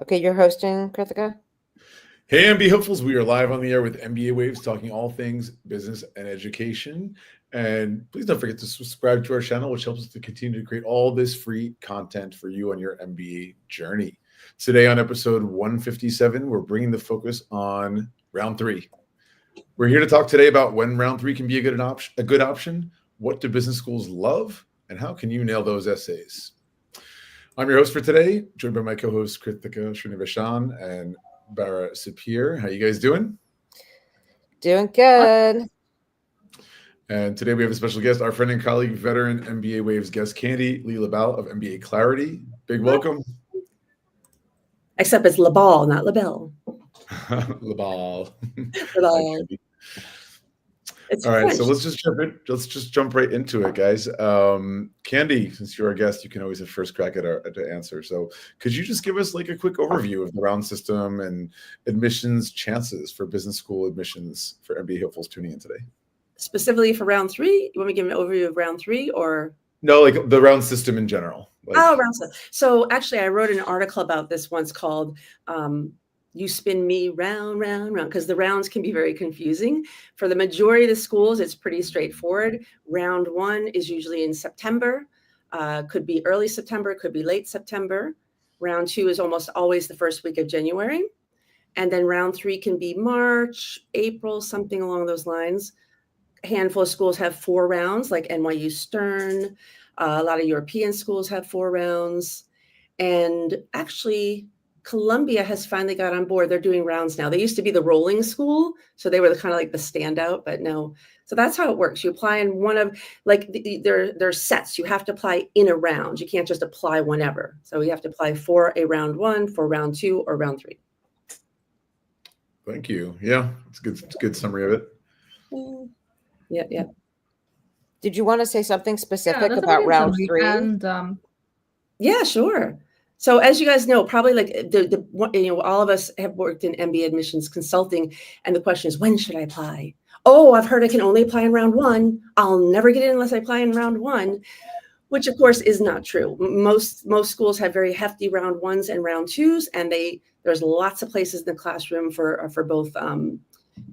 Okay, you're hosting, Krithika? Hey, MBA hopefuls, we are live on the air with MBA Waves, talking all things business and education. And please don't forget to subscribe to our channel, which helps us to continue to create all this free content for you on your MBA journey. Today on episode 157, we're bringing the focus on round three. We're here to talk today about when round three can be a good option, what do business schools love, and how can you nail those essays? I'm your host for today, joined by my co-hosts Krithika Srinivasan and Bara Sapir. How you guys doing? Doing good. And today we have a special guest, our friend and colleague, veteran MBA Waves guest Candy, Lee LaBalle of MBA Clarity. Big welcome. Except it's LaBalle, not LaBelle. LaBalle. LaBalle. All right, so let's just jump right into it, guys. Candy, since you're our guest, you can always have first crack at the answer. So could you just give us like a quick overview of the round system and admissions chances for business school admissions for MBA hopefuls tuning in today? Specifically for round three? You want me to give an overview of round three or? No, like the round system in general. Round system. So actually I wrote an article about this once called You Spin Me Round, Round, Round, because the rounds can be very confusing. For the majority of the schools, it's pretty straightforward. Round one is usually in September, could be early September, could be late September. Round two is almost always the first week of January. And then round three can be March, April, something along those lines. A handful of schools have 4 rounds, like NYU Stern. A lot of European schools have 4 rounds. And actually, Columbia has finally got on board. They're doing rounds now. They used to be the rolling school, so they were kind of like the standout, but no. So that's how it works. You apply in one of, like, there's sets. You have to apply in a round. You can't just apply whenever. So you have to apply for a round one, for round two, or round three. Thank you. Yeah, it's a good summary of it. Yeah. Did you want to say something specific about round three? And, yeah, sure. So as you guys know, probably like all of us have worked in MBA admissions consulting, and the question is, when should I apply? Oh, I've heard I can only apply in round one. I'll never get in unless I apply in round one, which of course is not true. Most schools have very hefty round ones and round twos, and there's lots of places in the classroom for both,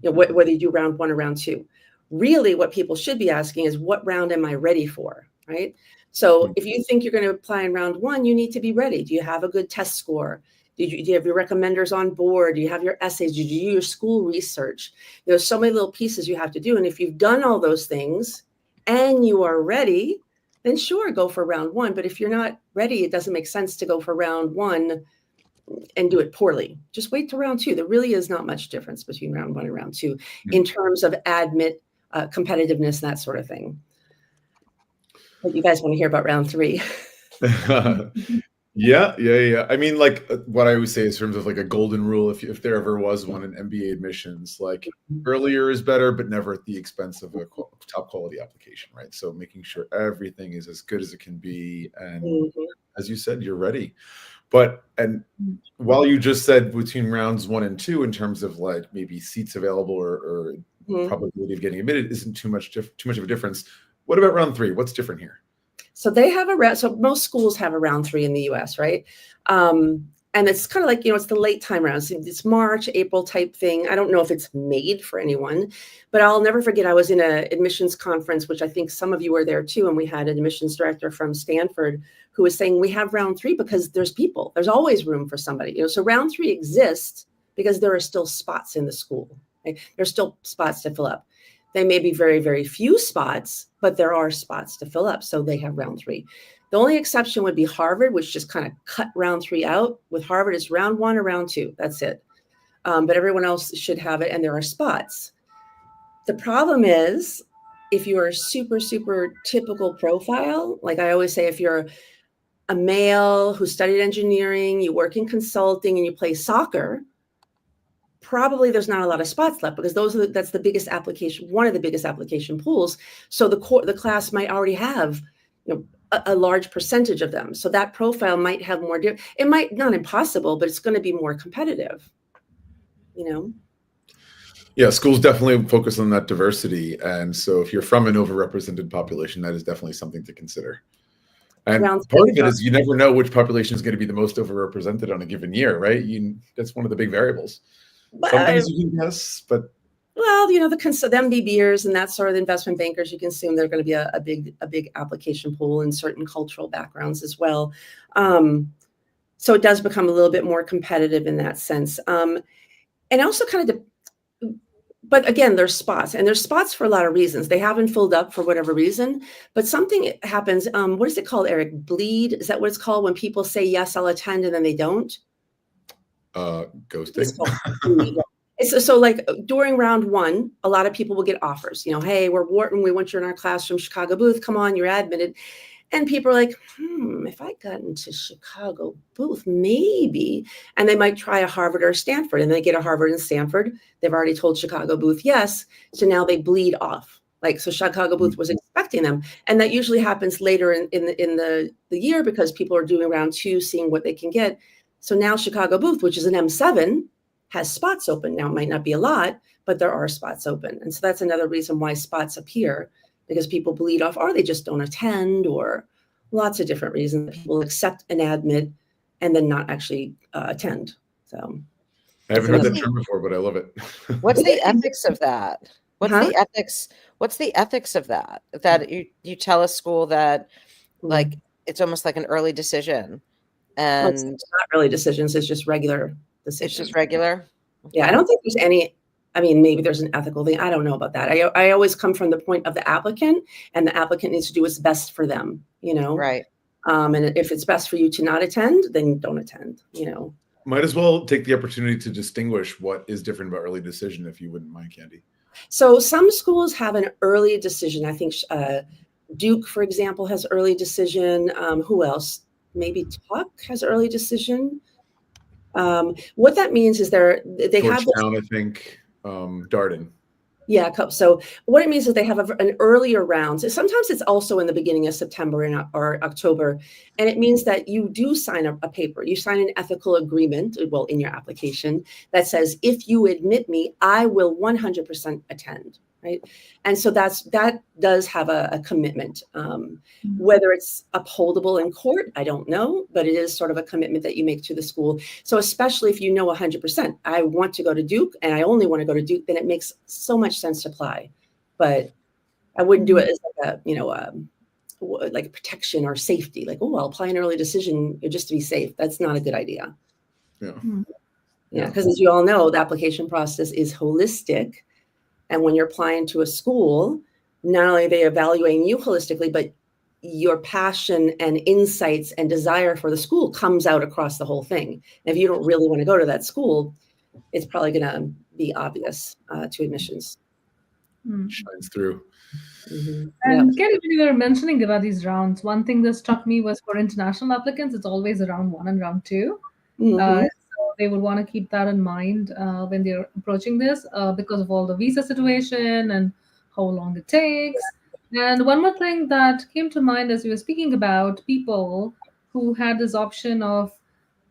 whether you do round one or round two. Really, what people should be asking is, what round am I ready for, right? So if you think you're going to apply in round one, you need to be ready. Do you have a good test score? Do you have your recommenders on board? Do you have your essays? Do you do your school research? There's so many little pieces you have to do. And if you've done all those things and you are ready, then sure, go for round one. But if you're not ready, it doesn't make sense to go for round one and do it poorly. Just wait till round two. There really is not much difference between round one and round two in terms of admit, competitiveness, that sort of thing. But you guys want to hear about round three? Yeah. I mean, like what I always say in terms of like a golden rule, if there ever was one in MBA admissions, like earlier is better, but never at the expense of a top quality application, right? So making sure everything is as good as it can be, and as you said, you're ready. And while you just said between rounds 1 and 2, in terms of like maybe seats available or probability of getting admitted isn't too much of a difference. What about round 3? What's different here? So they have so most schools have a round 3 in the US, right? And it's kind of like, it's the late time rounds. It's March, April type thing. I don't know if it's made for anyone, but I'll never forget, I was in an admissions conference, which I think some of you were there too. And we had an admissions director from Stanford who was saying, we have round 3 because there's people. There's always room for somebody. So round 3 exists because there are still spots in the school. Right? There's still spots to fill up. They may be very, very few spots, but there are spots to fill up. So they have round 3. The only exception would be Harvard, which just kind of cut round 3 out. With Harvard, it's round 1 or round 2. That's it. But everyone else should have it, and there are spots. The problem is, if you're a super, super typical profile, like I always say, if you're a male who studied engineering, you work in consulting, and you play soccer, probably there's not a lot of spots left because that's the biggest application, one of the biggest application pools. So the class might already have, a large percentage of them. So that profile might have more. It might not impossible, but it's going to be more competitive. Yeah, schools definitely focus on that diversity, and so if you're from an overrepresented population, that is definitely something to consider. And round part six, of it is you never know which population is going to be the most overrepresented on a given year, right? That's one of the big variables. Some things you can guess, but well, the MBBers and that sort of investment bankers, you can assume they're going to be a big application pool in certain cultural backgrounds as well. So it does become a little bit more competitive in that sense. And also kind of, but again, there's spots, and there's spots for a lot of reasons. They haven't filled up for whatever reason, but something happens. What is it called, Eric? Bleed? Is that what it's called when people say, yes, I'll attend, and then they don't? Ghosting. So like during round one, a lot of people will get offers, hey, we're Wharton, we want you in our classroom, Chicago booth, come on, you're admitted. And people are like, if I got into Chicago booth, maybe. And they might try a Harvard or Stanford, and they get a Harvard and Stanford. They've already told Chicago booth yes. So now they bleed off. So Chicago booth was expecting them. And that usually happens later in the year because people are doing round two, seeing what they can get. So now Chicago booth, which is an M7, has spots open. Now it might not be a lot, but there are spots open. And so that's another reason why spots appear, because people bleed off, or they just don't attend, or lots of different reasons. People accept an admit and then not actually attend. So I haven't heard that term before, but I love it. What's the ethics of that? What's the ethics? What's the ethics of that? That you tell a school that like it's almost like an early decision, and it's not really decisions. It's just regular decisions. It's just regular. Yeah, I don't think there's any. I mean, maybe there's an ethical thing. I don't know about that. I always come from the point of the applicant, and the applicant needs to do what's best for them, Right. And if it's best for you to not attend, then don't attend, Might as well take the opportunity to distinguish what is different about early decision, if you wouldn't mind, Candy. So some schools have an early decision. I think Duke, for example, has early decision. Who else? Maybe Tuck has early decision. What that means is they have Georgetown, I think. Darden. Yeah. So what it means is they have an earlier round. So sometimes it's also in the beginning of September or October. And it means that you do sign a paper. You sign an ethical agreement, well, in your application that says, if you admit me, I will 100% attend. Right. And so that does have a commitment. Whether it's upholdable in court, I don't know, but it is sort of a commitment that you make to the school. So especially if you know 100%, I want to go to Duke and I only want to go to Duke, then it makes so much sense to apply. But I wouldn't do it as like protection or safety. Like, I'll apply an early decision just to be safe. That's not a good idea. Yeah. Yeah. Because as you all know, the application process is holistic. And when you're applying to a school, not only are they evaluating you holistically, but your passion and insights and desire for the school comes out across the whole thing. And if you don't really want to go to that school, it's probably going to be obvious to admissions. Shines through. Mm-hmm. And Kerry, when you were mentioning about these rounds, one thing that struck me was for international applicants, it's always round one and round two. So they would want to keep that in mind when they're approaching this because of all the visa situation and how long it takes. And one more thing that came to mind as we were speaking about people who had this option of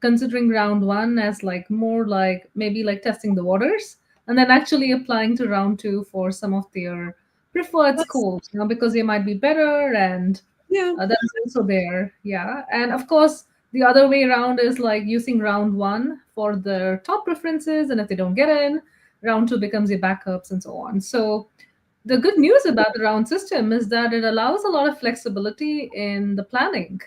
considering round one as more like maybe like testing the waters, and then actually applying to round two for some of their preferred schools, because they might be better, and that is also there. Yeah. And of course, the other way around is like using round one for their top preferences, and if they don't get in, round two becomes your backups and so on. So the good news about the round system is that it allows a lot of flexibility in the planning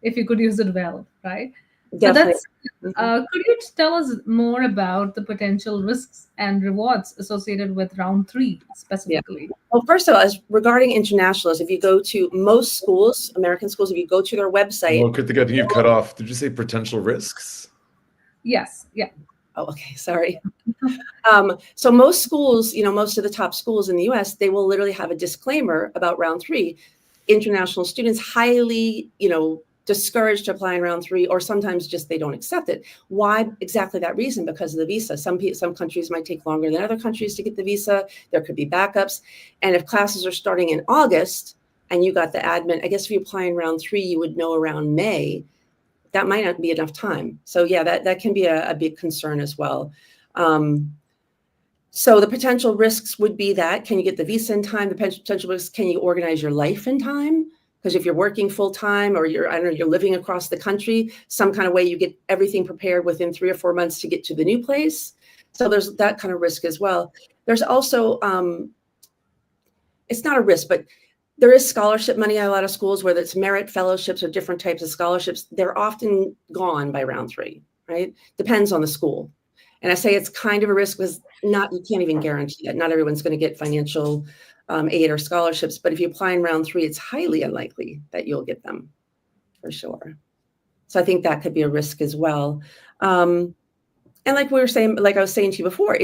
if you could use it well, right? Definitely. So could you tell us more about the potential risks and rewards associated with round three specifically? Yeah. Well, first of all, regarding internationals, if you go to most schools, American schools, if you go to their website. Well, Krithika, you've cut off. Did you say potential risks? Yes. Yeah. Oh, okay. Sorry. So most schools, most of the top schools in the US, they will literally have a disclaimer about round three. International students highly, discouraged to apply in round three, or sometimes just they don't accept it. Why? Exactly that reason, because of the visa. Some countries might take longer than other countries to get the visa. There could be backups. And if classes are starting in August and you got the admit, I guess if you apply in round three, you would know around May. That might not be enough time. So yeah, that can be a big concern as well. So the potential risks would be that, can you get the visa in time? The potential risks, can you organize your life in time? Because if you're working full time or you're living across the country, some kind of way you get everything prepared within 3 or 4 months to get to the new place. So there's that kind of risk as well. There's also, it's not a risk, but there is scholarship money at a lot of schools, whether it's merit fellowships or different types of scholarships. They're often gone by round 3, right? Depends on the school. And I say it's kind of a risk because you can't even guarantee that. Not everyone's going to get financial aid or scholarships, but if you apply in round 3, it's highly unlikely that you'll get them for sure. So I think that could be a risk as well. And like I was saying to you before,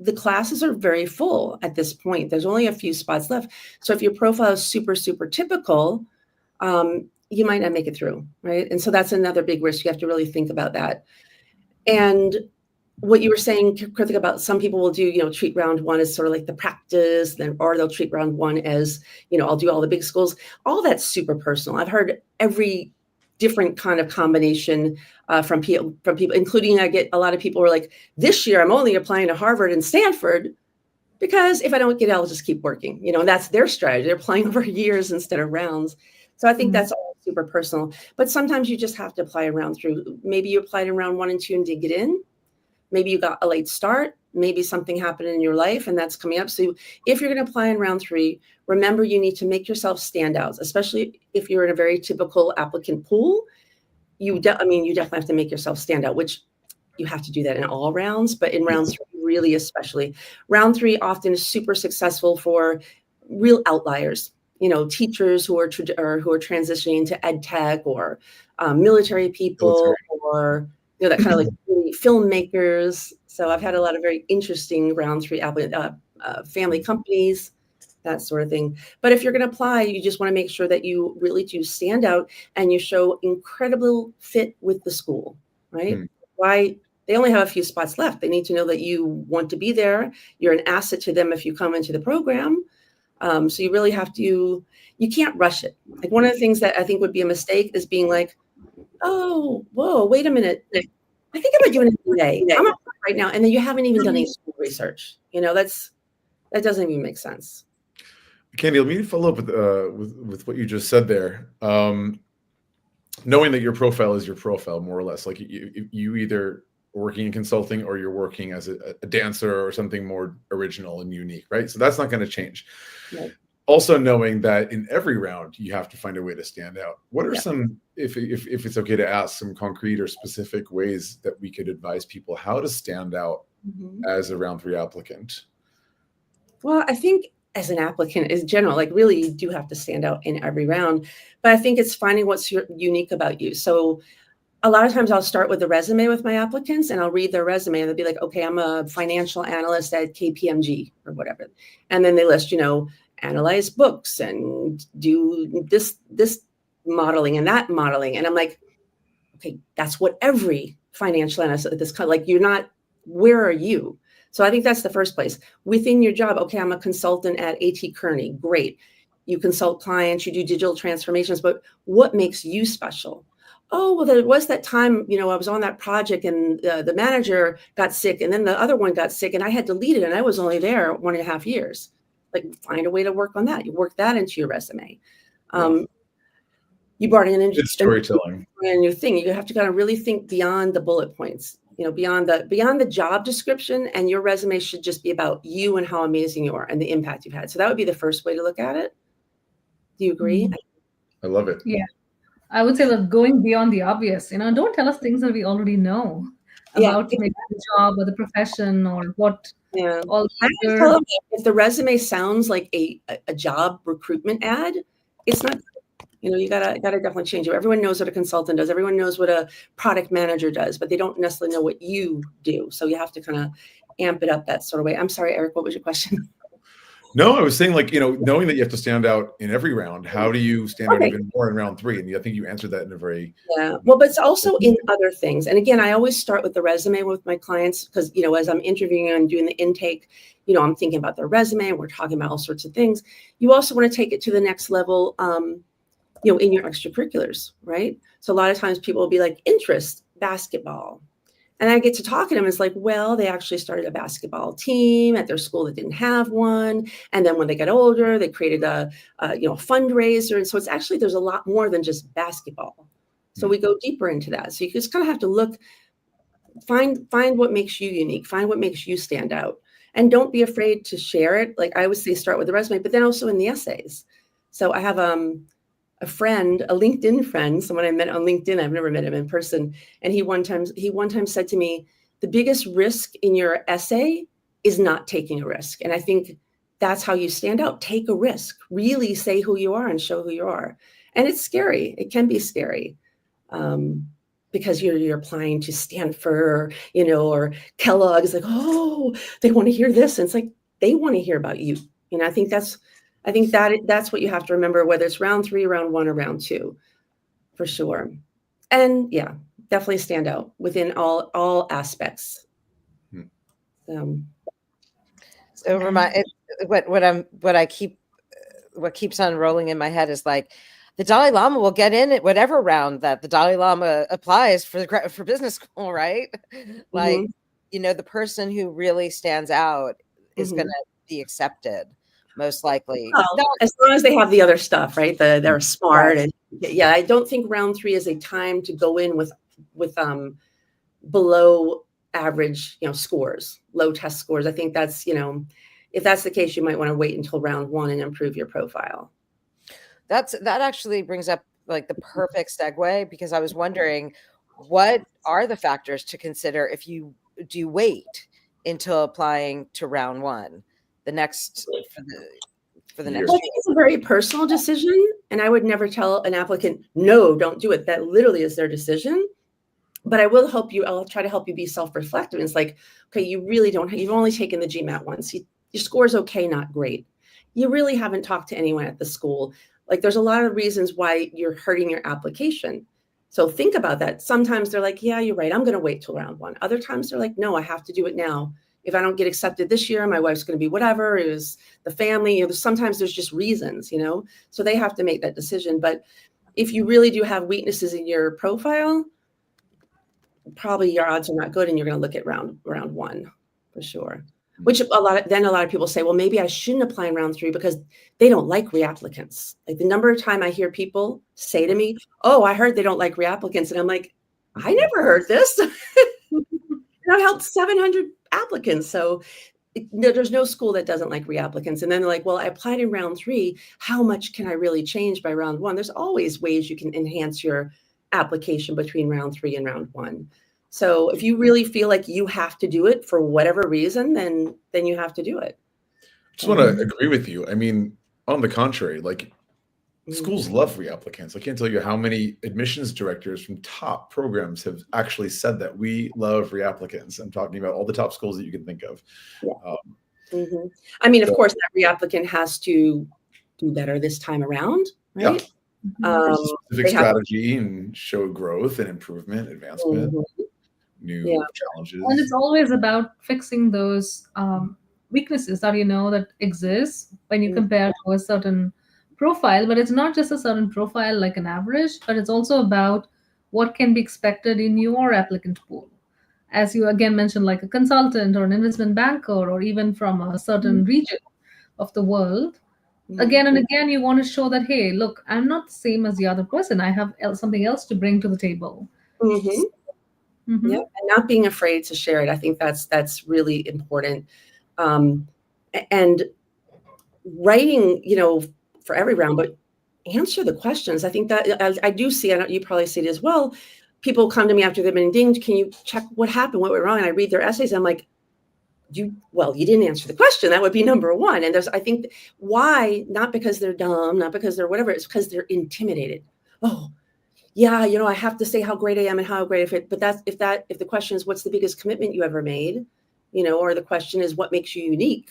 the classes are very full at this point. There's only a few spots left. So if your profile is super, super typical, you might not make it through, right? And so that's another big risk. You have to really think about that. And what you were saying, Krithika, about some people will do, treat round 1 as sort of like the practice, or they'll treat round 1 as, I'll do all the big schools. All that's super personal. I've heard every different kind of combination from people, including I get a lot of people who are like, this year I'm only applying to Harvard and Stanford because if I don't get it, I'll just keep working. And that's their strategy. They're applying over years instead of rounds. So I think that's all super personal. But sometimes you just have to apply a round through. Maybe you applied in round 1 and 2 and didn't get in. Maybe you got a late start. Maybe something happened in your life and that's coming up. So if you're going to apply in round 3, remember you need to make yourself stand out, especially if you're in a very typical applicant pool. You definitely have to make yourself stand out, which you have to do that in all rounds, but in round 3, really especially. Round 3 often is super successful for real outliers, teachers who are transitioning to ed tech or military people or that kind of like filmmakers. So I've had a lot of very interesting round 3 family companies, that sort of thing. But if you're going to apply, you just want to make sure that you really do stand out and you show incredible fit with the school, right? Why they only have a few spots left. They need to know that you want to be there. You're an asset to them if you come into the program. So you really have to, you can't rush it. Like one of the things that I think would be a mistake is being like, oh, whoa, wait a minute. I think about doing it today. I'm up right now. And then you haven't even done any school research. That doesn't even make sense. Candy, let me follow up with what you just said there. Knowing that your profile is your profile, more or less, like you either working in consulting or you're working as a dancer or something more original and unique, right? So that's not going to change. Right. Also knowing that in every round, you have to find a way to stand out. What are some, if it's okay to ask, some concrete or specific ways that we could advise people how to stand out as a round 3 applicant? Well, I think as an applicant in general, like really you do have to stand out in every round, but I think it's finding what's unique about you. So a lot of times I'll start with a resume with my applicants and I'll read their resume and they'll be like, okay, I'm a financial analyst at KPMG or whatever. And then they list, analyze books and do this modeling and that modeling. And I'm like, okay, that's what every financial analyst at this kind of like, you're not, where are you? So I think that's the first place. Within your job, okay, I'm a consultant at A.T. Kearney. Great. You consult clients, you do digital transformations, but what makes you special? Oh, well, there was that time, I was on that project and the manager got sick and then the other one got sick and I had to lead it and I was only there 1.5 years. Like find a way to work on that. You work that into your resume. You brought in it's storytelling. A new thing. You have to kind of really think beyond the bullet points, beyond the job description, and your resume should just be about you and how amazing you are and the impact you've had. So that would be the first way to look at it. Do you agree? I love it. Yeah. I would say that going beyond the obvious, don't tell us things that we already know about maybe the job or the profession or what. Yeah. If the resume sounds like a job recruitment ad, it's not. You gotta definitely change it. Everyone knows what a consultant does. Everyone knows what a product manager does, but they don't necessarily know what you do. So you have to kind of amp it up that sort of way. I'm sorry, Eric. What was your question? No, I was saying knowing that you have to stand out in every round, how do you stand out even more in round 3? And I think you answered that in a very... Yeah, well, but it's also in other things. And again, I always start with the resume with my clients because, as I'm interviewing and doing the intake, I'm thinking about their resume and we're talking about all sorts of things. You also want to take it to the next level, in your extracurriculars, right? So a lot of times people will be like, interest, basketball. And I get to talk to them. It's like, well, they actually started a basketball team at their school that didn't have one. And then when they got older, they created a fundraiser. And so it's actually, there's a lot more than just basketball. So we go deeper into that. So you just kind of have to look, find what makes you unique, find what makes you stand out. And don't be afraid to share it. Like I always say, start with the resume, but then also in the essays. So I have a friend, a LinkedIn friend, someone I met on LinkedIn. I've never met him in person. And he one time said to me, the biggest risk in your essay is not taking a risk. And I think that's how you stand out. Take a risk, really say who you are and show who you are. And it's scary. It can be scary because you're applying to Stanford, or Kellogg's. Like, oh, they want to hear this. And it's like, they want to hear about you. I think that's what you have to remember, whether it's round 3, round 1, or round 2, for sure. And yeah, definitely stand out within all aspects. What keeps on rolling in my head is like, the Dalai Lama will get in at whatever round that the Dalai Lama applies for business school, right? Like, the person who really stands out is going to be accepted. Most likely. Well, as long as they have the other stuff, right? They're smart. Right. And yeah, I don't think round 3 is a time to go in with below average, scores, low test scores. I think that's, if that's the case, you might want to wait until round 1 and improve your profile. That actually brings up like the perfect segue, because I was wondering, what are the factors to consider if you do wait until applying to round 1? The next for the next. Well, I think it's a very personal decision, and I would never tell an applicant, no, don't do it. That literally is their decision. But I'll try to help you be self-reflective. And it's like, okay, you really don't, you've only taken the GMAT once. Your score's okay, not great. You really haven't talked to anyone at the school. Like, there's a lot of reasons why you're hurting your application. So think about that. Sometimes they're like, yeah, you're right, I'm going to wait till round 1. Other times they're like, no, I have to do it now. If I don't get accepted this year, my wife's going to be whatever. It was the family. Sometimes there's just reasons, so they have to make that decision. But if you really do have weaknesses in your profile, probably your odds are not good, and you're going to look at round 1 for sure. Which a lot of people say, well, maybe I shouldn't apply in round 3 because they don't like reapplicants. Like, the number of time I hear people say to me, oh, I heard they don't like reapplicants. And I'm like, I never heard this. And I've helped 700 applicants. So there's no school that doesn't like reapplicants. And then they're like, well, I applied in round 3. How much can I really change by round 1? There's always ways you can enhance your application between round 3 and round 1. So if you really feel like you have to do it for whatever reason, then you have to do it. I just want to agree with you. I mean, on the contrary, like, schools love reapplicants. I can't tell you how many admissions directors from top programs have actually said that we love reapplicants. I'm talking about all the top schools that you can think of. Yeah. I mean, of course, that reapplicant has to do better this time around, right? Yeah. Specific strategy and show growth and improvement, advancement, new challenges. And it's always about fixing those weaknesses that that exist when you compare to a certain profile. But it's not just a certain profile like an average, but it's also about what can be expected in your applicant pool. As you again mentioned, like a consultant or an investment banker, or even from a certain region of the world. Again and again, you want to show that, hey, look, I'm not the same as the other person. I have something else to bring to the table. Yeah, and not being afraid to share it. I think that's really important. And writing, for every round, but answer the questions. I think that I do see, you probably see it as well. People come to me after they've been dinged. Can you check what happened? What went wrong? And I read their essays. And I'm like, you didn't answer the question. That would be number 1. And I think why, not because they're dumb, not because they're whatever, it's because they're intimidated. Oh, yeah, I have to say how great I am and how great but if the question is, what's the biggest commitment you ever made, or the question is, what makes you unique?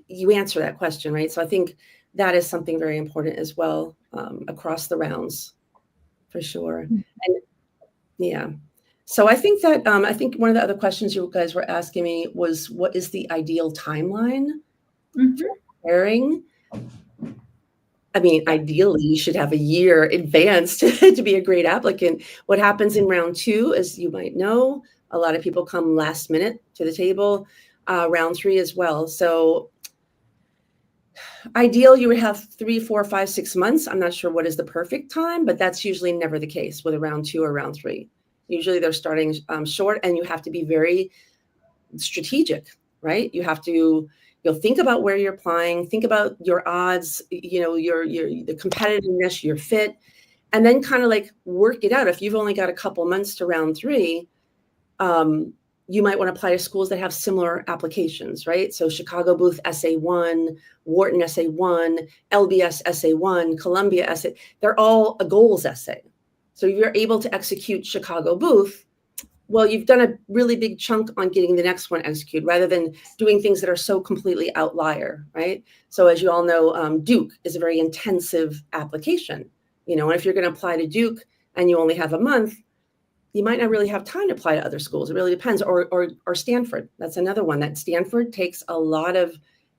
You answer that question, right? So I think that is something very important as well, across the rounds, for sure. And yeah. So I think that one of the other questions you guys were asking me was, what is the ideal timeline for preparing? I mean, ideally, you should have a year advanced to be a great applicant. What happens in round 2, as you might know, a lot of people come last minute to the table, round 3 as well. So ideal, you would have 3, 4, 5, 6 months. I'm not sure what is the perfect time, but that's usually never the case with a round 2 or round 3. Usually they're starting short, and you have to be very strategic, right? You have to, you'll think about where you're applying, think about your odds, you know, your the competitiveness, your fit, and then kind of like work it out. If you've only got a couple months to round 3, you might want to apply to schools that have similar applications, right? So Chicago Booth SA1, Wharton SA1, LBS SA1, Columbia essay, they're all a goals essay. So if you're able to execute Chicago Booth, well, you've done a really big chunk on getting the next one executed rather than doing things that are so completely outlier, right? So as you all know, Duke is a very intensive application, you know, and if you're going to apply to Duke and you only have a month, you might not really have time to apply to other schools. It really depends. Or Stanford. That's another one. That Stanford takes a lot of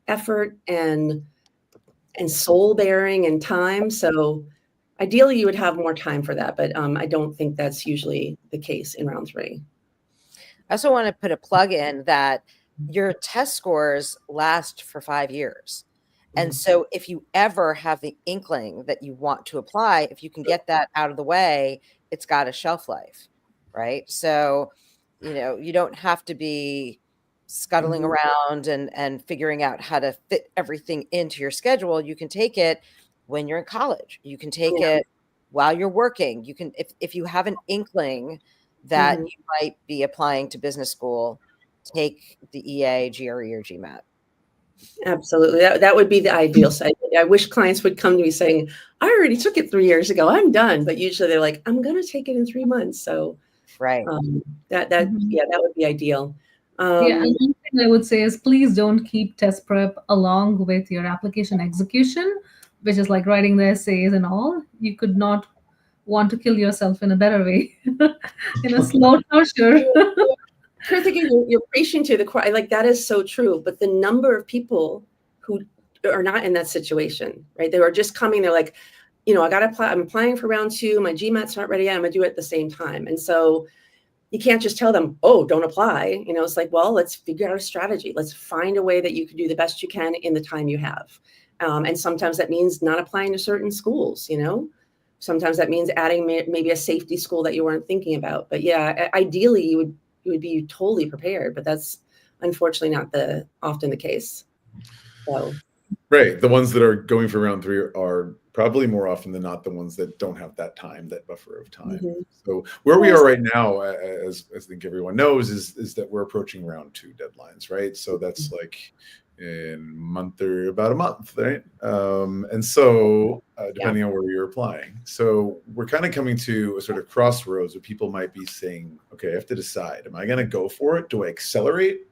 effort and soul bearing and time. So ideally, you would have more time for that. But I don't think that's usually the case in round 3. I also want to put a plug in that your test scores last for 5 years. And so if you ever have the inkling that you want to apply, if you can get that out of the way, it's got a shelf life. Right. So, you know, you don't have to be scuttling around and figuring out how to fit everything into your schedule. You can take it when you're in college. You can take it while you're working. You can, if you have an inkling that you might be applying to business school, take the EA, GRE, or GMAT. Absolutely. That would be the ideal side. I wish clients would come to me saying, I already took it 3 years ago. I'm done. But usually they're like, I'm going to take it in 3 months. So right. That would be ideal. And one thing I would say is please don't keep test prep along with your application execution, which is like writing the essays and all. You could not want to kill yourself in a better way, in a slow torture. Krithika, you're preaching to the choir. Like, that is so true. But the number of people who are not in that situation, right? They are just coming. They're like, you know, I got to apply. I'm applying for round 2. My GMAT's not ready yet. I'm going to do it at the same time. And so you can't just tell them, oh, don't apply. You know, it's like, well, let's figure out a strategy. Let's find a way that you can do the best you can in the time you have. And sometimes that means not applying to certain schools, you know. Sometimes that means adding maybe a safety school that you weren't thinking about. But yeah, ideally you would be totally prepared, but that's unfortunately not often the case. So. Right. The ones that are going for round 3 are probably more often than not the ones that don't have that time, that buffer of time. So where we are right now, as I think everyone knows, is that we're approaching round 2 deadlines, right? So that's like in about a month, right? And so depending on where you're applying. So we're kind of coming to a sort of crossroads where people might be saying, okay, I have to decide, am I going to go for it? Do I accelerate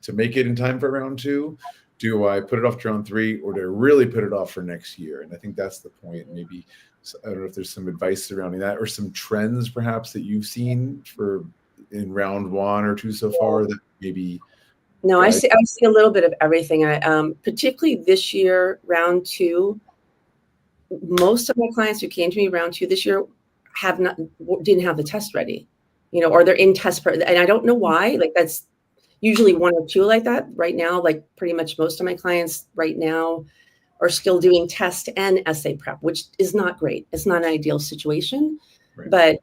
to make it in time for round 2? Do I put it off to round 3, or do I really put it off for next year? And I think that's the point. Maybe, I don't know if there's some advice surrounding that, or some trends perhaps that you've seen in round 1 or 2 so far that maybe. No, I see a little bit of everything. Particularly this year, round 2, most of my clients who came to me round 2 this year didn't have the test ready, you know, or they're in test prep, and I don't know why. Like, that's usually 1 or 2 like that right now. Like, pretty much most of my clients right now are still doing test and essay prep, which is not great. It's not an ideal situation, but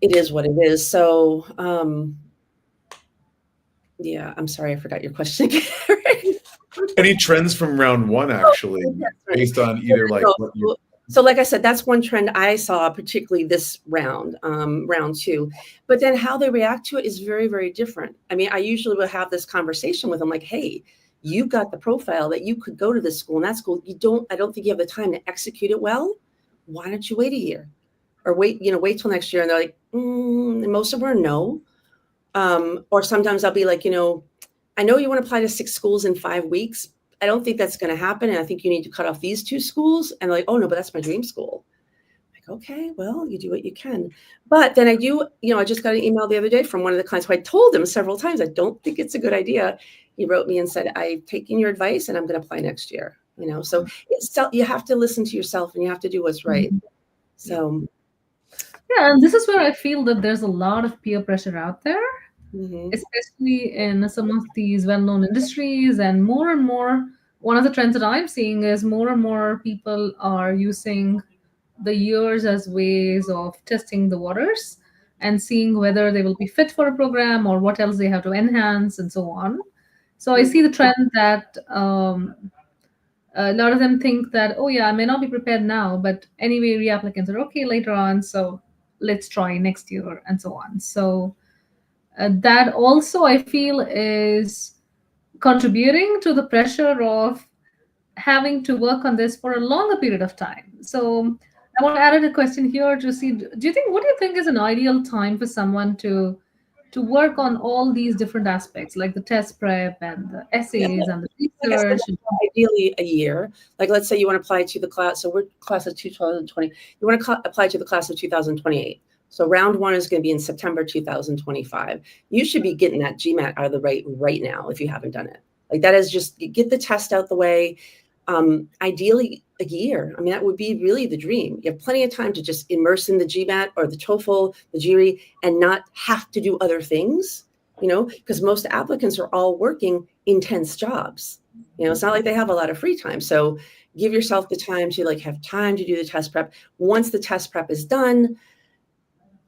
it is what it is. So, yeah, I'm sorry, I forgot your question again. Any trends from round 1 actually, based on either like what you. So like I said, that's one trend I saw, particularly this round 2. But then how they react to it is very, very different. I mean, I usually will have this conversation with them like, hey, you've got the profile that you could go to this school, and that school, I don't think you have the time to execute it well. Why don't you wait a year? Or wait till next year? And they're like, and most of them are no. Or sometimes I'll be like, you know, I know you want to apply to 6 schools in 5 weeks. I don't think that's going to happen. And I think you need to cut off these 2 schools. And they're like, oh no, but that's my dream school. I'm like, okay, well, you do what you can. But then I just got an email the other day from one of the clients who I told him several times, I don't think it's a good idea. He wrote me and said, I've taken your advice and I'm going to apply next year. So you have to listen to yourself and you have to do what's right. So. Yeah, and this is where I feel that there's a lot of peer pressure out there, especially in some of these well-known industries. And more, one of the trends that I'm seeing is more and more people are using the years as ways of testing the waters and seeing whether they will be fit for a program or what else they have to enhance and so on. So I see the trend that a lot of them think that, oh yeah, I may not be prepared now, but anyway, reapplicants are okay later on, so let's try next year and so on. So that also I feel is contributing to the pressure of having to work on this for a longer period of time. So I want to add a question here to see, what do you think is an ideal time for someone to work on all these different aspects, like the test prep and the essays and the research? Ideally a year. Like, let's say you want to apply to the class. So we're class of 2020. You want to apply to the class of 2028. So round one is going to be in September 2025. You should be getting that GMAT out of the right now if you haven't done it. Like, that is just get the test out the way. Ideally a year. I mean, that would be really the dream. You have plenty of time to just immerse in the GMAT or the TOEFL, the GRE, and not have to do other things, because most applicants are all working intense jobs. It's not like they have a lot of free time. So give yourself the time to have time to do the test prep. Once the test prep is done,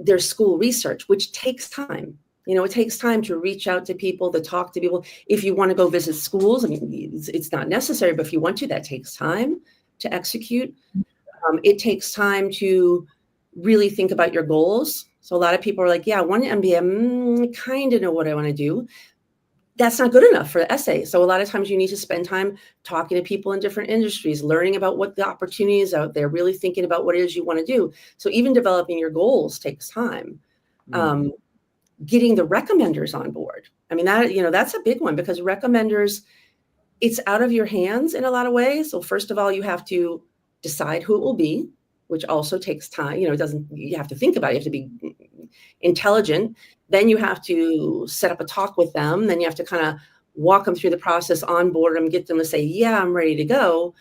there's school research, which takes time. It takes time to reach out to people, to talk to people. If you want to go visit schools, I mean, it's not necessary, but if you want to, that takes time to execute. It takes time to really think about your goals. So a lot of people are like, yeah, I want an MBA. I kind of know what I want to do. That's not good enough for the essay. So a lot of times you need to spend time talking to people in different industries, learning about what the opportunity is out there, really thinking about what it is you want to do. So even developing your goals takes time. Getting the recommenders on board. I mean, that's a big one, because recommenders, it's out of your hands in a lot of ways. So first of all, you have to decide who it will be, which also takes time. You have to think about it. You have to be intelligent. Then you have to set up a talk with them. Then you have to kind of walk them through the process, onboard them, get them to say, yeah, I'm ready to go.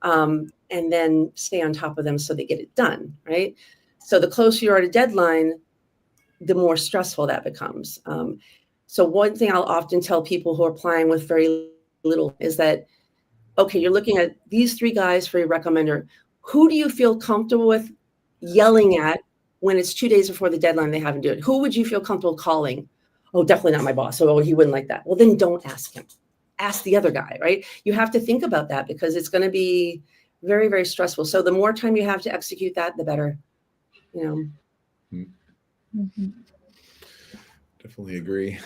And then stay on top of them so they get it done, right? So the closer you are to deadline, the more stressful that becomes. So one thing I'll often tell people who are applying with very little is that, okay, you're looking at these 3 guys for your recommender. Who do you feel comfortable with yelling at when it's 2 days before the deadline they haven't done it? Who would you feel comfortable calling? Oh, definitely not my boss. So he wouldn't like that. Well, then don't ask him. Ask the other guy, right? You have to think about that, because it's going to be very, very stressful. So the more time you have to execute that, the better, Definitely agree.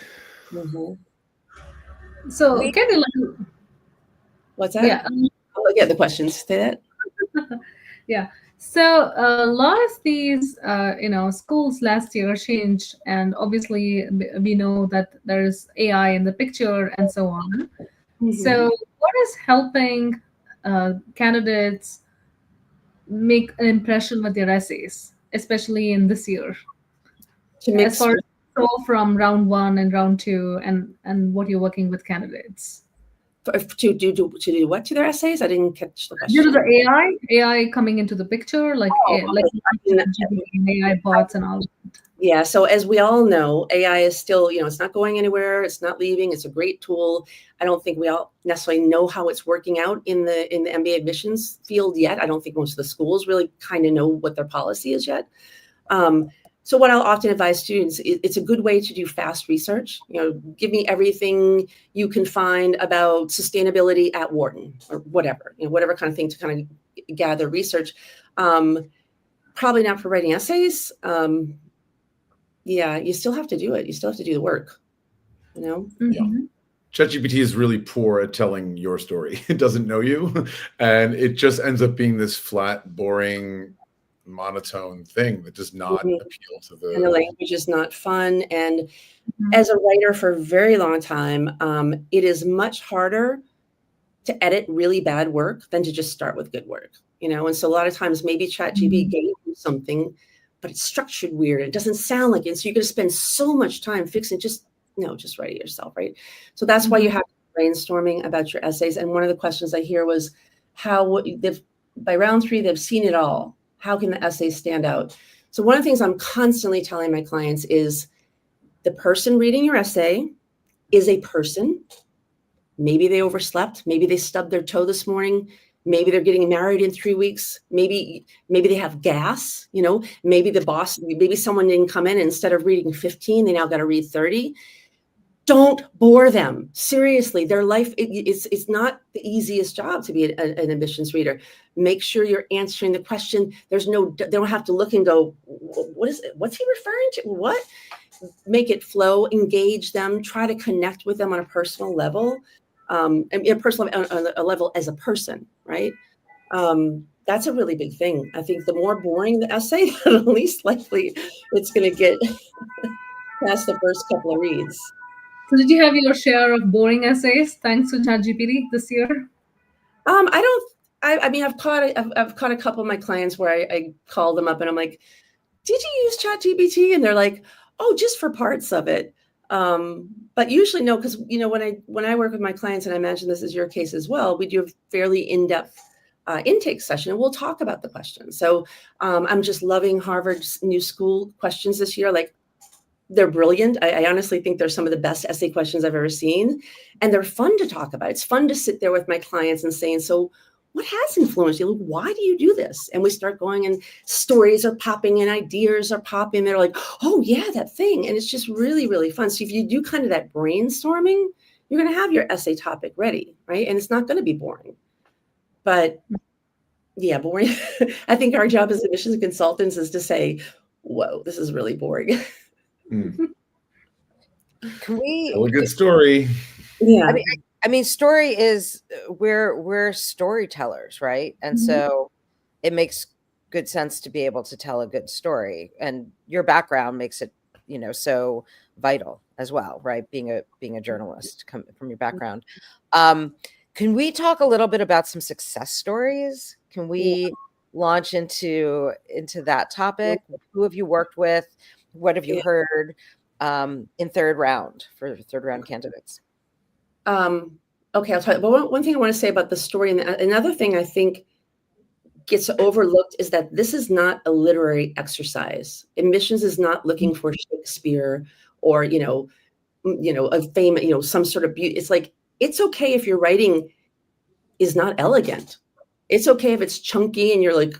So can you what's that? Yeah. Yeah, the questions. Say that. Yeah. So a lot of these, schools last year changed, and obviously we know that there's AI in the picture and so on. So what is helping candidates make an impression with their essays, especially in this year? As far as from round 1 and round 2, and what you're working with candidates. To do what to their essays? I didn't catch the question. Due to the AI coming into the picture, like AI bots and all that. Yeah. So as we all know, AI is still, it's not going anywhere. It's not leaving. It's a great tool. I don't think we all necessarily know how it's working out in the MBA admissions field yet. I don't think most of the schools really kind of know what their policy is yet. So what I'll often advise students, it's a good way to do fast research. Give me everything you can find about sustainability at Wharton or whatever, whatever kind of thing to kind of gather research. Probably not for writing essays. Yeah, you still have to do it. You still have to do the work, Yeah. ChatGPT is really poor at telling your story. It doesn't know you. And it just ends up being this flat, boring, monotone thing that does not appeal to the... And the language is not fun. And as a writer for a very long time, it is much harder to edit really bad work than to just start with good work, And so a lot of times maybe ChatGPT gave you something, but it's structured weird. It doesn't sound like it. So you're going to spend so much time fixing just write it yourself, right? So that's why you have brainstorming about your essays. And one of the questions I hear was, by round 3, they've seen it all. How can the essay stand out? So one of the things I'm constantly telling my clients is the person reading your essay is a person. Maybe they overslept. Maybe they stubbed their toe this morning. Maybe they're getting married in 3 weeks. Maybe they have gas, maybe someone didn't come in, and instead of reading 15, they now got to read 30. Don't bore them. Seriously, their life, it's not the easiest job to be an admissions reader. Make sure you're answering the question. They don't have to look and go, what is it? What's he referring to? What? Make it flow, engage them, try to connect with them on a personal level, on a level as a person, right? That's a really big thing. I think the more boring the essay, the least likely it's going to get past the first couple of reads. So did you have your share of boring essays thanks to ChatGPT this year? I've caught a couple of my clients where I call them up and I'm like, did you use ChatGPT? And they're like, oh, just for parts of it. But usually no, because when I work with my clients, and I imagine this is your case as well, we do a fairly in-depth intake session, and we'll talk about the questions. So I'm just loving Harvard's new school questions this year. Like, they're brilliant. I honestly think they're some of the best essay questions I've ever seen, and they're fun to talk about. It's fun to sit there with my clients and saying, so what has influenced you? Why do you do this? And we start going, and stories are popping and ideas are popping. They're like, oh yeah, that thing. And it's just really, really fun. So if you do kind of that brainstorming, you're going to have your essay topic ready, right? And it's not going to be boring. But yeah, boring. I think our job as admissions consultants is to say, whoa, this is really boring. Can we tell a good story? Yeah. I mean, story is we're storytellers, right? And so it makes good sense to be able to tell a good story, and your background makes it, so vital as well, right? Being a journalist from your background. Can we talk a little bit about some success stories? Can we launch into that topic? Who have you worked with? What have you heard in third round for third round candidates? Okay, I'll tell you. But one thing I want to say about the story, and another thing I think gets overlooked, is that this is not a literary exercise. Admissions is not looking for Shakespeare or a famous, some sort of beauty. It's like, it's okay if your writing is not elegant. It's okay if it's chunky and you're like,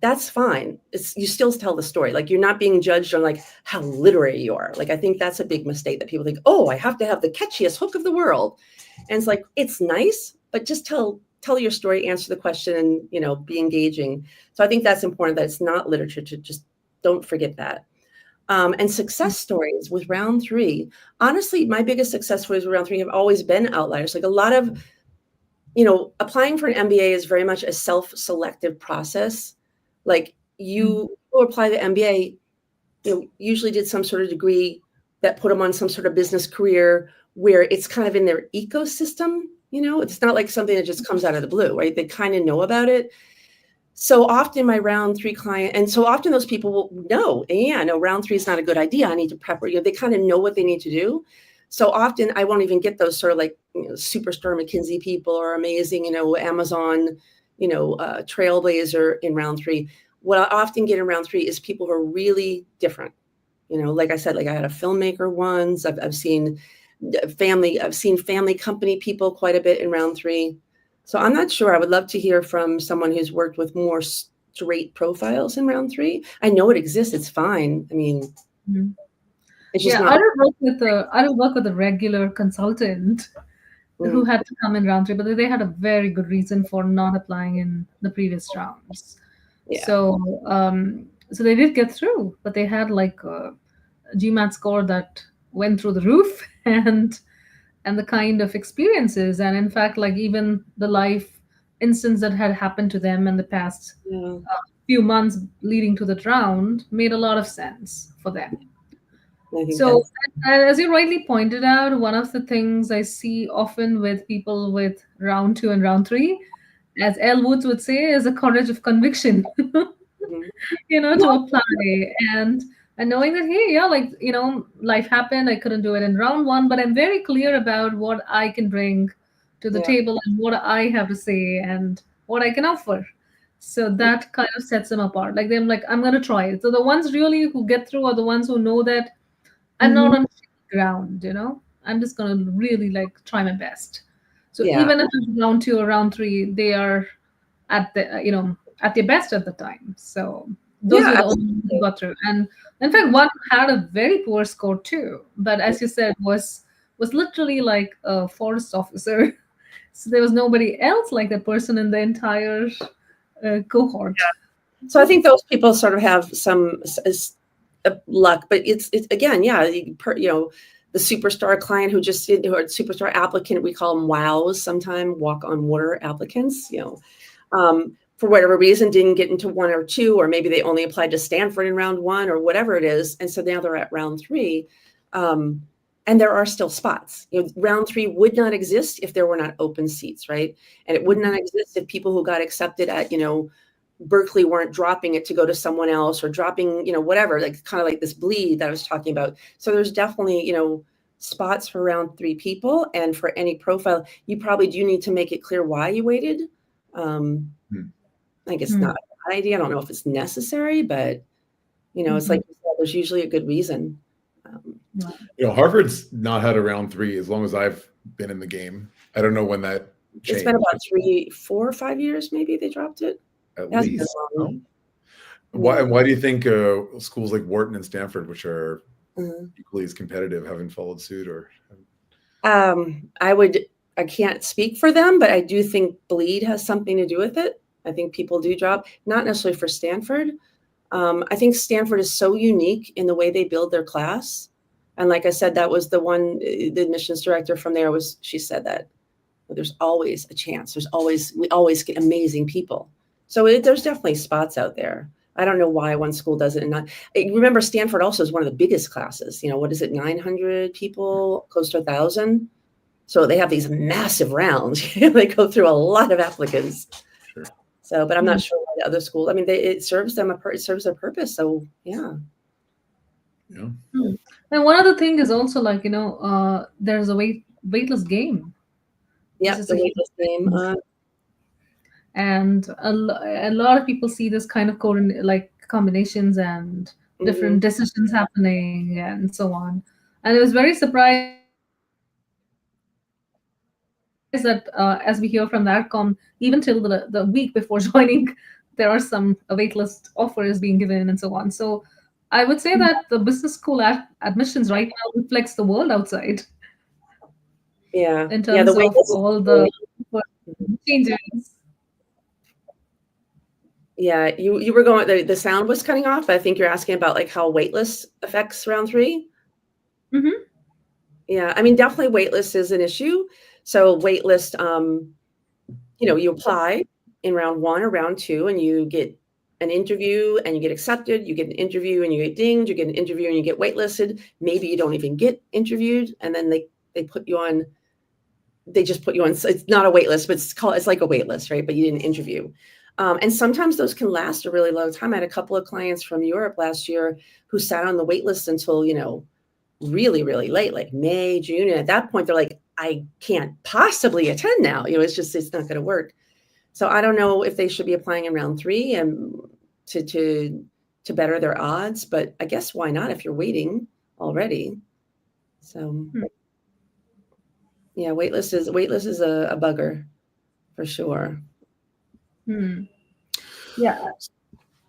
that's fine. You still tell the story. Like, you're not being judged on like how literary you are. Like, I think that's a big mistake, that people think, oh, I have to have the catchiest hook of the world. And it's like, it's nice, but just tell your story, answer the question, and, be engaging. So I think that's important, that it's not literature. To just don't forget that. And success stories with round 3. Honestly, my biggest success stories with round 3 have always been outliers. Like, a lot of, applying for an MBA is very much a self-selective process. Like, you apply the MBA, usually did some sort of degree that put them on some sort of business career where it's kind of in their ecosystem. It's not like something that just comes out of the blue, right? They kind of know about it. So often my round 3 client, and so often those people will know, round 3 is not a good idea. I need to prep. They kind of know what they need to do. So often I won't even get those sort of like superstar McKinsey people or amazing, Amazon, trailblazer in round 3. What I often get in round 3 is people who are really different. Like I said, like, I had a filmmaker once. I've seen family company people quite a bit in round 3. So I'm not sure. I would love to hear from someone who's worked with more straight profiles in round 3. I know it exists. It's fine. I mean, it's just not. I don't work with a regular consultant who had to come in round 3, but they had a very good reason for not applying in the previous rounds. Yeah. So they did get through, but they had like a GMAT score that went through the roof, and the kind of experiences, and in fact, like, even the life instance that had happened to them in the past few months leading to the round made a lot of sense for them. So, as you rightly pointed out, one of the things I see often with people with round 2 and round 3, as Elle Woods would say, is a courage of conviction, to apply. And knowing that, hey, life happened, I couldn't do it in round 1, but I'm very clear about what I can bring to the table and what I have to say and what I can offer. So that kind of sets them apart. Like they're like, I'm going to try it. So the ones really who get through are the ones who know that I'm not on ground, I'm just going to really like try my best. So even if it's round 2 or round 3, they are at the, at their best at the time. So those were the only ones who got through. And in fact, one had a very poor score too, but as you said, was literally like a forest officer. So there was nobody else like that person in the entire cohort. Yeah. So I think those people sort of have some luck, but it's again, the superstar client who just did, or superstar applicant, we call them WOWs, sometimes walk on water applicants, for whatever reason, didn't get into 1 or 2, or maybe they only applied to Stanford in round 1 or whatever it is. And so now they're at round 3. And there are still spots. Round 3 would not exist if there were not open seats, right? And it would not exist if people who got accepted at, Berkeley weren't dropping it to go to someone else, or dropping, whatever, like kind of like this bleed that I was talking about. So there's definitely, spots for round 3 people. And for any profile, you probably do need to make it clear why you waited. I guess not a bad idea. I don't know if it's necessary, but, it's like you said, there's usually a good reason. Harvard's not had a round 3 as long as I've been in the game. I don't know when that changed. It's been about 3, 4 or 5 years, maybe they dropped it. At least. Why do you think schools like Wharton and Stanford, which are equally as competitive, haven't followed suit? Or I can't speak for them, but I do think bleed has something to do with it. I think people do drop, not necessarily for Stanford. I think Stanford is so unique in the way they build their class. And like I said, that was the one, the admissions director from there she said that there's always a chance. We always get amazing people. So there's definitely spots out there. I don't know why one school does it and not. Remember, Stanford also is one of the biggest classes. What is it, 900 people, close to 1,000? So they have these massive rounds. They go through a lot of applicants. Sure. So, but I'm not sure why the other school. I mean, it serves them it serves their purpose. So, yeah. And one other thing is also like there's a weightless game. Yeah, the weightless game. And a lot of people see this kind of combinations and different decisions happening and so on. And it was very surprised that as we hear from the AdCom, even till the week before joining, there are some waitlist offers being given and so on. So I would say that the business school admissions right now reflects the world outside. Yeah. In terms of all the changes. Yeah, you were going, the sound was cutting off. I think you're asking about like how waitlist affects round 3. Yeah, I mean, definitely waitlist is an issue. So waitlist, you apply in round 1 or round 2 and you get an interview and you get accepted, you get an interview and you get dinged, you get an interview and you get waitlisted. Maybe you don't even get interviewed, and then they put you on, they just put you on, it's not a waitlist, but it's like a waitlist, right? But you didn't interview. And sometimes those can last a really long time. I had a couple of clients from Europe last year who sat on the wait list until, really, really late, like May, June. And at that point, they're like, I can't possibly attend now. It's not going to work. So I don't know if they should be applying in round 3 and to better their odds. But I guess why not if you're waiting already? So yeah, waitlist is a bugger for sure. Yeah.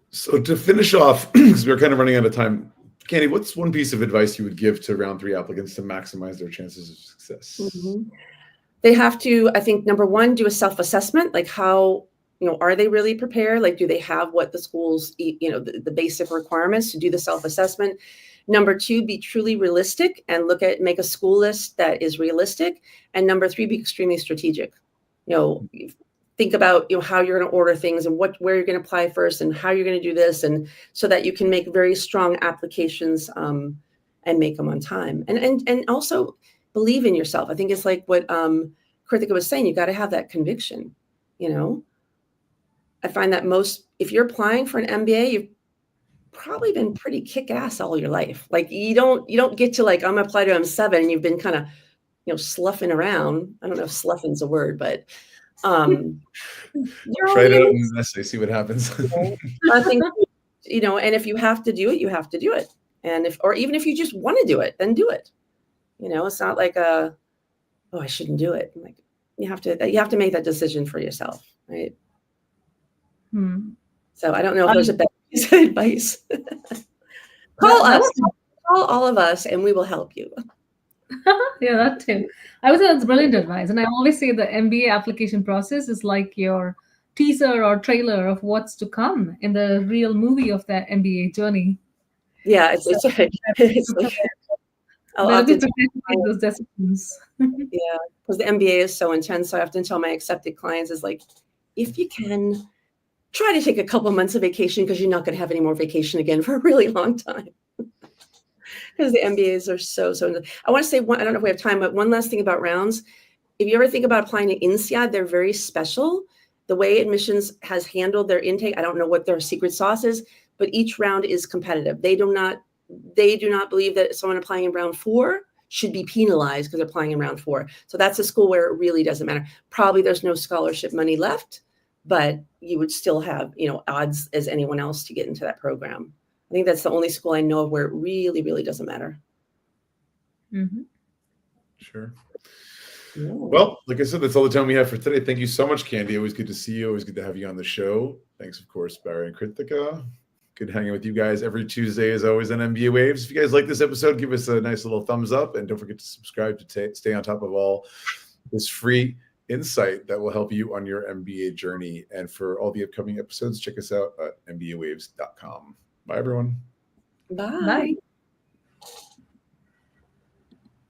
So to finish off, because we're kind of running out of time, Candy, what's one piece of advice you would give to round 3 applicants to maximize their chances of success? They have to, I think, number 1, do a self-assessment. Like how, are they really prepared? Like, do they have what the schools, the basic requirements to do the self-assessment? Number 2, be truly realistic and make a school list that is realistic. And number 3, be extremely strategic. Think about how you're going to order things and where you're going to apply first and how you're going to do this, and so that you can make very strong applications and make them on time. And also believe in yourself. I think it's like what Krithika was saying. You got to have that conviction. I find that if you're applying for an MBA, you've probably been pretty kick-ass all your life. Like you don't get to like, I'm gonna apply to M7 and you've been kind of sloughing around. I don't know if sloughing's a word, but try it out and see what happens. I think, and if you have to do it, you have to do it. And even if you just want to do it, then do it. It's not like I shouldn't do it. Like you have to make that decision for yourself, right? So I don't know if there's a better piece of advice. Call all of us, and we will help you. Yeah, that too. I would say that's brilliant advice. And I always say the MBA application process is like your teaser or trailer of what's to come in the real movie of that MBA journey. Yeah, it's like I'll often take those decisions. Yeah, because the MBA is so intense. So I often tell my accepted clients is like, if you can, try to take a couple months of vacation because you're not going to have any more vacation again for a really long time. Because the MBAs are so. I want to say one. I don't know if we have time, but one last thing about rounds. If you ever think about applying to INSEAD, they're very special. The way admissions has handled their intake, I don't know what their secret sauce is, but each round is competitive. They do not believe that someone applying in round 4 should be penalized because they're applying in round 4. So that's a school where it really doesn't matter. Probably there's no scholarship money left, but you would still have, odds as anyone else to get into that program. I think that's the only school I know of where it really, really doesn't matter. Mm-hmm. Sure. Yeah. Well, like I said, that's all the time we have for today. Thank you so much, Candy. Always good to see you. Always good to have you on the show. Thanks, of course, Bara and Krithika. Good hanging with you guys every Tuesday, as always, on MBA Waves. If you guys like this episode, give us a nice little thumbs up. And don't forget to subscribe to stay on top of all this free insight that will help you on your MBA journey. And for all the upcoming episodes, check us out at mbawaves.com. Bye, everyone. Bye.